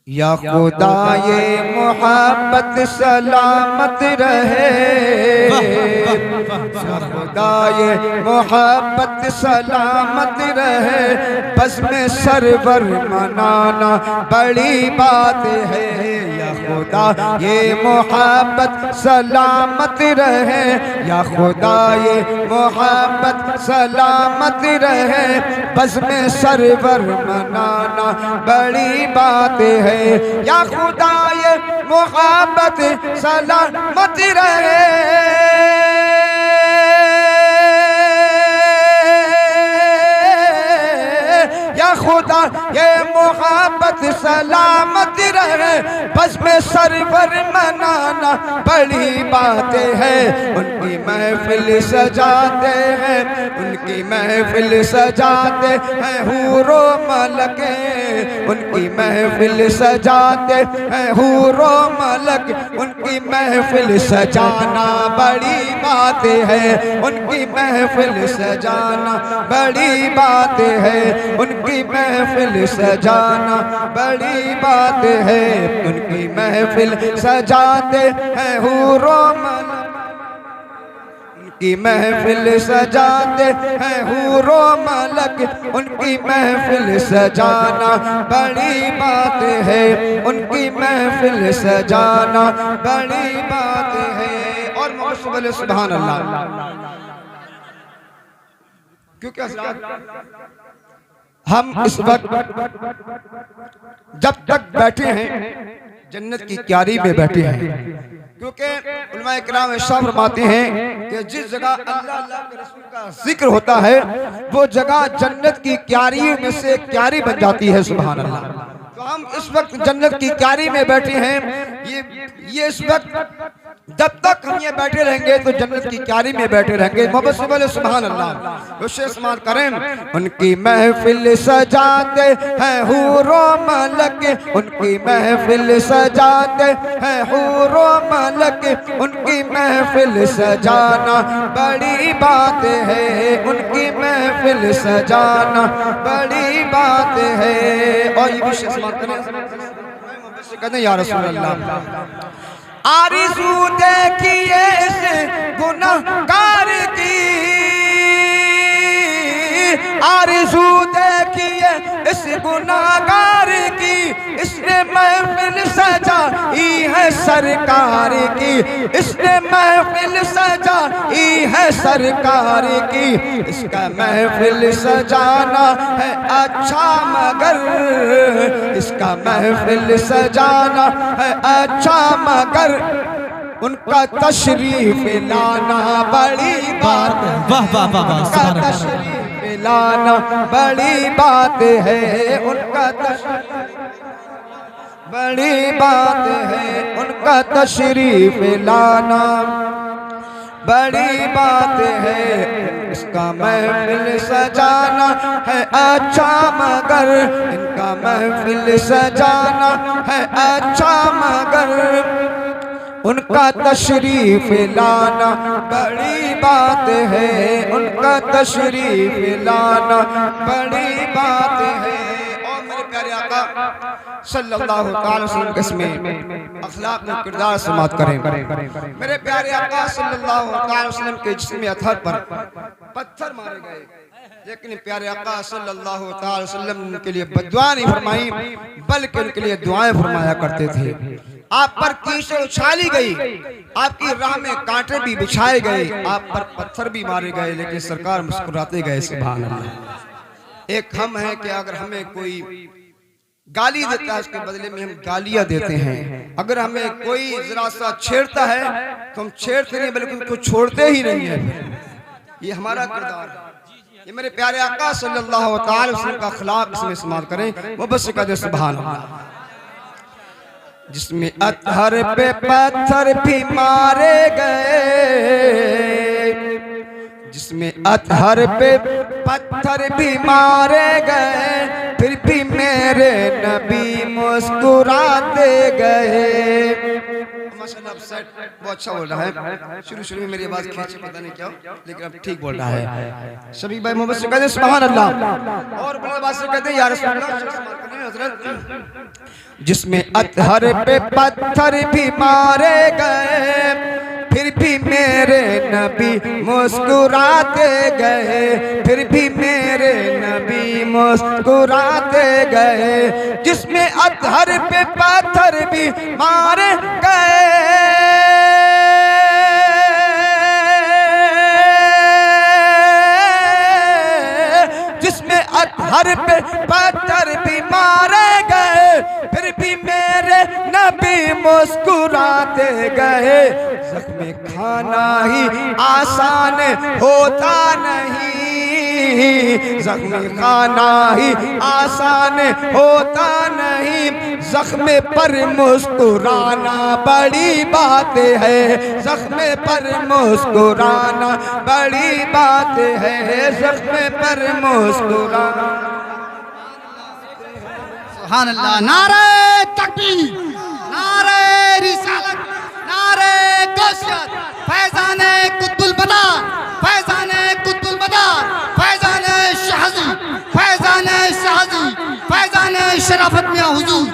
या खुदा ये मोहब्बत सलामत रहे, या खुदा ये मोहब्बत सलामत रहे, बस में सरवर मनाना बड़ी बात है। या खुदा ये मोहब्बत सलामत रहे, या खुदा ये मोहब्बत सलामत रहे, बस में सरवर मनाना बड़ी बात है। या खुदा ये मोहब्बत सलामत रहे, या खुदा ये मोहब्बत सलामत रहे, बस में सरवर मनाना बड़ी बात है। उनकी महफिल सजाते हैं, उनकी महफिल सजाते हैं हूरो मलके, उनकी महफिल सजाते हैं हूरो मलक, उनकी महफिल सजाना बड़ी बात है, उनकी महफिल सजाना बड़ी बात है, उनकी महफिल सजाना बड़ी बात है। उनकी महफिल सजाते हैं हूरो मलक, उनकी महफिल सजाते हैं हूरो मलक, उनकी महफिल सजाना बड़ी बात है, उनकी महफिल सजाना बड़ी बात है। और मोहम्मद सुभान अल्लाह। क्योंकि हम इस वक्त जब तक बैठे हैं जन्नत की क्यारी में बैठे हैं, क्योंकि उलमाए किराम इरशाद फरमाते हैं कि जिस जगह अल्लाह के रसूल का जिक्र होता है वो जगह जन्नत की क्यारियों में से क्यारी बन जाती है। सुभान अल्लाह। तो हम इस वक्त जन्नत की क्यारी में बैठे हैं। ये इस वक्त जब तक हम ये बैठे रहेंगे तो जन्नत की क्यारी में बैठे रहेंगे। मोहम्मद सुभान अल्लाह उससे इस्तेमाल करें। उनकी महफिल सजाते हैं हूरो मलक, उनकी महफिल सजाते हैं हूरो मलक, उनकी महफिल सजाना बड़ी बात है, उनकी महफिल सजाना बड़ी बात है। और ये विशेष बात करें या रसूल अल्लाह। आरज़ू देखिए इस गुनहगार की, आरज़ू देखिए इस गुनहगार की, इसने महफिल सजाई है सरकार की, इसने महफिल सजाई है सरकार की। इसका महफिल सजाना है अच्छा मगर, इसका महफिल सजाना है अच्छा मगर, उनका तशरीफ लाना बड़ी बात है। वाह वाह वाह वाह। उनका तशरीफ लाना बड़ी बात है, उनका तशरीफ बड़ी बात है, उनका तशरीफ लाना बड़ी बात है। इसका महफिल सजाना है अच्छा मगर, इनका महफिल सजाना है अच्छा मगर, उनका तशरीफ लाना बड़ी बात है, उनका तशरीफ लाना बड़ी बात है। और मेरे प्यारे आका सल्लल्लाहु अलैहि वसल्लम के इसमें अखलाक में किरदार समात करें। मेरे प्यारे आका सल्लल्लाहु अलैहि वसल्लम के जिस्म अतहर पर पत्थर मारे गए, लेकिन प्यारे आका सल्लल्लाहु अलैहि वसल्लम के लिए बद्दुआ नहीं फरमाई, बल्कि उनके लिए दुआएं फरमाया करते थे। आप पर कीचड़ उछाली गई, आपकी राह में कांटे भी बिछाए गए, आप पर पत्थर भी मारे गए, लेकिन सरकार मुस्कुराते गए। सुभान अल्लाह। एक हम हैं कि अगर हमें कोई गाली देता है उसके बदले में हम गालियां देते हैं, अगर हमें कोई जरा सा छेड़ता है तो हम छेड़ते नहीं बल्कि उनको छोड़ते ही नहीं है। ये हमारा किरदार है। ये मेरे प्यारे आका सल्लल्लाहु अलैहि वसल्लम का अखलाक इसमें इस्तेमाल करें। वो बस कहते सुभान अल्लाह। जिसमें अतहर पे पत्थर भी मारे गए, जिसमें अतहर पे पत्थर भी मारे गए, फिर भी मेरे नबी मुस्कुराते गए। माशाल्लाह सेट बहुत अच्छा बोल रहा है। शुरू में मेरी आवाज खींची पता नहीं क्या, लेकिन अब ठीक बोल रहा है। शफीक भाई मोहम्मद से कहते हैं सुभान अल्लाह, और बड़ा आवाज से कहते हैं या रसूल अल्लाह। जिसमें अतहर पे पत्थर भी मारे गए, फिर भी मेरे नबी मुस्कुराते गए, फिर भी मेरे नबी मुस्कुराते गए। जिसमें अतहर पे पत्थर भी मारे गए, जिसमें अतहर पे पत्थर भी मारे गए, फिर भी मेरे नबी मुस्कुराते गए। ज़ख्म खाना ही आसान होता नहीं, ज़ख्म खाना ही आसान होता नहीं, ज़ख्म पर मुस्कुराना बड़ी बात है, ज़ख्म पर मुस्कुराना बड़ी बात है, ज़ख्म पर मुस्कुराना। सुभान अल्लाह। नारे तकबीर, नारे रिसालत, नारे गौसियत, फैज़ाने कुतुल बदा, फैज़ाने कुतुल बदा, फैज़ाने शाहजी, फैज़ाने शाहजी, फैज़ाने शराफत में हुजूर,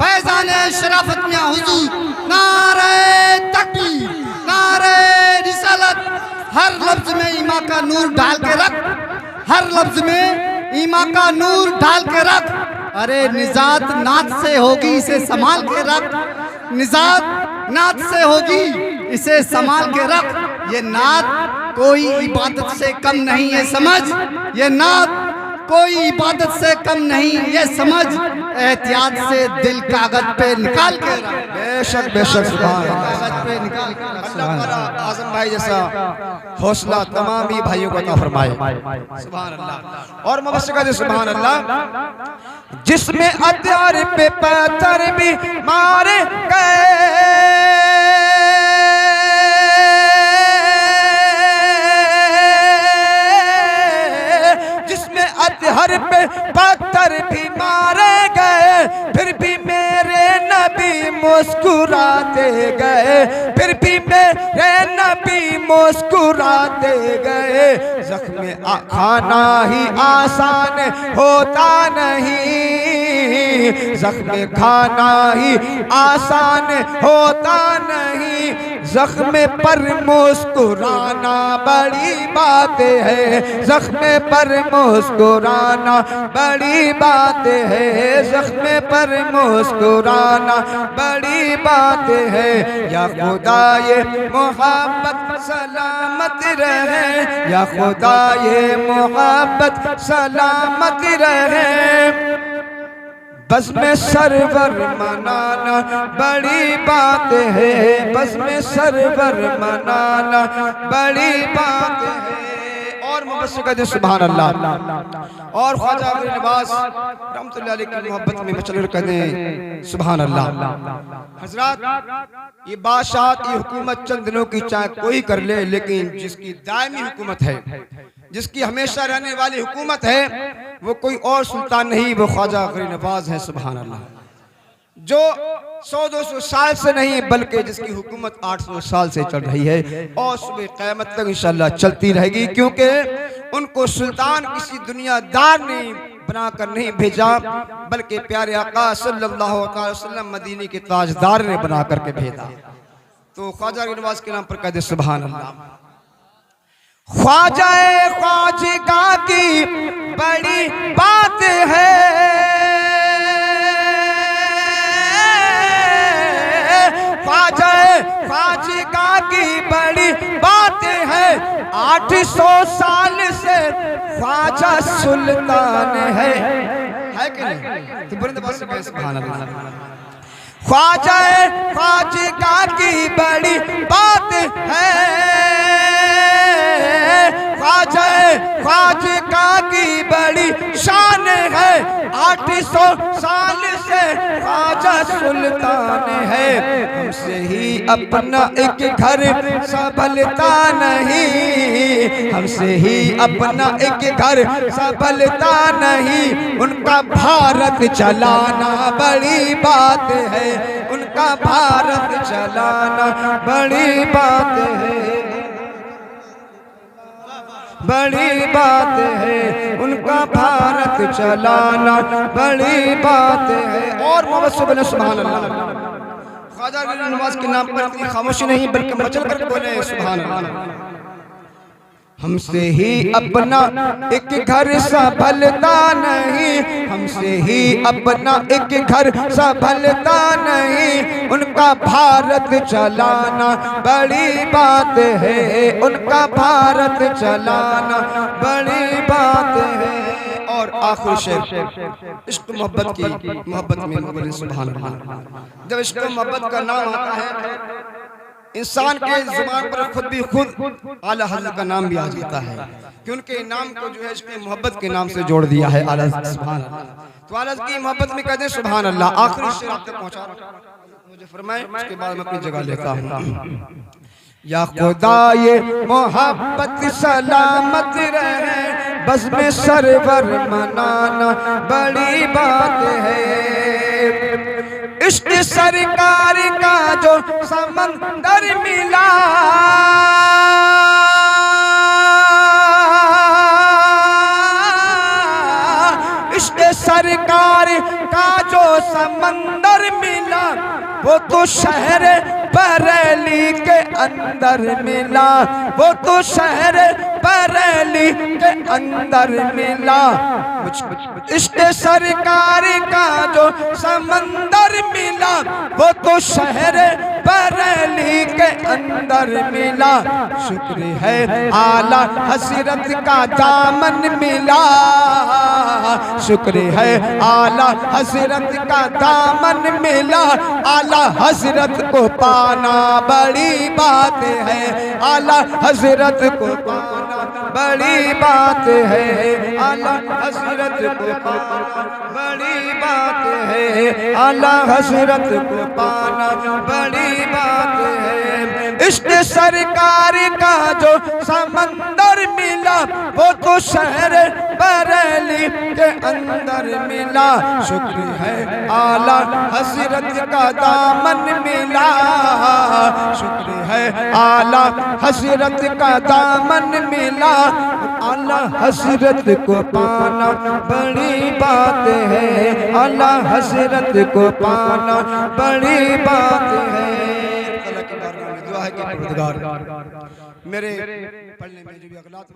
फैज़ाने शराफत में हुजूर। नारे तकबीर, नारे रिसालत। हर लफ्ज में ईमान का नूर डाल के रख, हर लफ्ज में ईमान का नूर डाल के रख। अरे निजात नात से होगी, इसे संभाल के रख, निजात नात से होगी, इसे संभाल के रख। ये नात कोई इबादत से कम नहीं, ये समझ, ये नात कोई इबादत से कम नहीं, ये समझ। एहतियात से दिल कागज पे निकाल के रख। बेशक बेशक सुभान अल्लाह। कागज पे निकाल के रख। अल्लाह आज़म भाई जैसा हौसला तमाम ही भाइयों को अता फरमाए। सुभान अल्लाह। और मुबश्शिर कहते सुभान अल्लाह। जिसमें हथियार पे पत्थर भी मारे गए, जिसमें हथियार पे पत्थर भी मारे गए, फिर भी मेरे नबी मुस्कुराते गए, फिर भी मेरे नबी मुस्कुराते गए। ज़ख्म खाना ही आसान होता नहीं, ज़ख्म खाना ही आसान होता नहीं, ज़ख्म पर मुस्कुराना बड़ी बात है, ज़ख्म पर मुस्कुराना बड़ी बात है, ज़ख्म पर मुस्कुराना बड़ी बात है। या खुदा ये मोहब्बत सलामत रहे, या खुदा ये मोहब्बत सलामत रहे। बस में सरवर मनाना बड़ी बात है, बस में सरवर मनाना बड़ी बात है। और मुबश्शिर कहते सुभान अल्लाह। और ख्वाजा अब्दुल नवाज रहमतुल्लाह अलैह की मोहब्बत में मचल कहते सुभान अल्लाह। हजरात, ये बादशाह ये हुकूमत चंद दिनों की चाहे कोई कर ले, लेकिन जिसकी दायमी हुकूमत है, जिसकी हमेशा रहने वाली हुकूमत है, वो कोई और सुल्तान नहीं, वो ख्वाजा गरीब नवाज है। सुभान अल्लाह। जो 100-200 साल से नहीं, बल्कि जिसकी हुकूमत 800 साल से चल रही है और सुबह क़यामत तक इंशाअल्लाह चलती रहेगी, क्योंकि उनको सुल्तान किसी दुनियादार ने बनाकर नहीं भेजा, बल्कि प्यारे आका सल्लल्लाहु अलैहि वसल्लम मदीने के ताजदार ने बना करके भेजा। तो ख्वाजा गरीब नवाज के नाम पर कहते सुभान अल्लाह। ख्वाजा ख्वाजिगा की बड़ी बात है, ख्वाजा ख्वाजिगा की बड़ी बात है। 800 साल से ख्वाजा सुल्तान है कि नहीं? तो बुलंद आवाज से कहें सुभान अल्लाह। ख्वाजा ख्वाजिगा की बड़ी बात है, ख्वाजा ख्वाजिगा की बड़ी शान है। 800 साल से ख्वाजा सुल्तान है। हमसे ही अपना एक घर संभलता नहीं, हमसे ही अपना एक घर संभलता नहीं। उनका भारत चलाना बड़ी बात है, उनका उनका भारत चलाना बड़ी बात है, बड़ी बात है, उनका भारत चलाना बड़ी बात है। और मोहम्मद सुबह सुभान अल्लाह। ख्वाजा नवाज के नाम पर इतनी खामोशी नहीं बल्कि मचल कर बोले सुभान अल्लाह। हमसे ही अपना एक घर संभलता नहीं, हमसे ही अपना एक घर संभलता नहीं, उनका भारत चलाना बड़ी बात है, उनका भारत चलाना बड़ी बात है। और आखिर शेर इश्क मोहब्बत की, मोहब्बत में बोले सुभान अल्लाह। जब इश्क मोहब्बत का नाम आता है इंसान के जुबान पर खुद भी खुद आला हज़रत का नाम भी आ जाता है कि उनके नाम को जो है इसके मोहब्बत के नाम से जोड़ दिया है आला हज़रत सुभान अल्लाह। तो आला हज़रत की मोहब्बत में कहते हैं सुभान अल्लाह। आखिरी शेर आप तक पहुंचा मुझे फरमाए, उसके बाद मैं अपनी जगह लेता हूं। या खुदा ये मोहब्बत सलामत रहे, बस में सरवर मनाना बड़ी बात है। इश्क सरकार का जो समंदर मिला, इश्क सरकार का जो समंदर मिला, वो तो शहर बरेली के अंदर मिला, वो तो शहर बरेली के अंदर मिला। इश्क सरकार का जो समंदर मिला, वो तो शहर बरेली के अंदर मिला। शुक्र है आला हसरत का दामन मिला, शुक्र है आला हसरत का दामन मिला। आला हसरत को पाना बड़ी बात है, आला हसरत को पाना बड़ी बात है, आला हसरत को पाना बड़ी बात है, आला हसरत को पाना बड़ी बात है। इश्क सरकार का जो समंदर मिला, वो तो शहर बरेली के अंदर मिला। शुक्र है आला हसरत का दामन मिला, शुक्र है आला हसरत का दामन मिला। आला हसरत को पाना बड़ी बात है, आला हसरत को पाना बड़ी बात है। अल्लाह की बारगाह में दुआ है कि परवरदिगार मेरे पढ़ने में जो भी अगलात